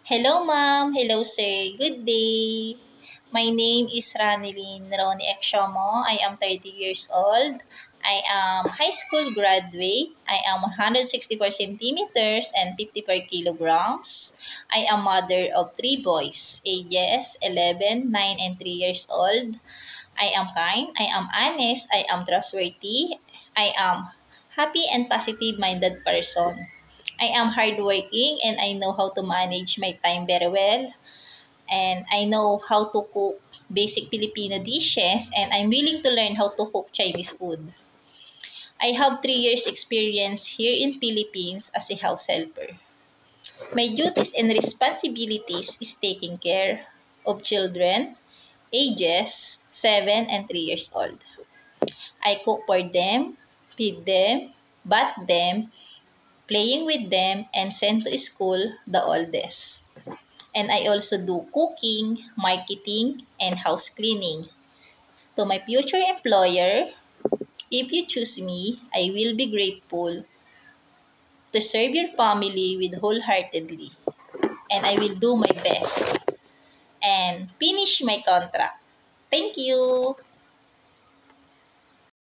Hello, ma'am. Hello, sir. Good day. My name is Ranilyn Roni Exomo. I am 30 years old. I am high school graduate. I am 164 centimeters and 54 kilograms. I am mother of 3 boys, ages 11, 9, and 3 years old. I am kind. I am honest. I am trustworthy. I am happy and positive-minded person. I am hardworking and I know how to manage my time very well. And I know how to cook basic Filipino dishes and I'm willing to learn how to cook Chinese food. I have 3 years experience here in Philippines as a house helper. My duties and responsibilities is taking care of children ages 7 and 3 years old. I cook for them, feed them, bath them, playing with them, and send to school the oldest. And I also do cooking, marketing, and house cleaning. To my future employer, if you choose me, I will be grateful to serve your family with wholeheartedly. And I will do my best and finish my contract. Thank you.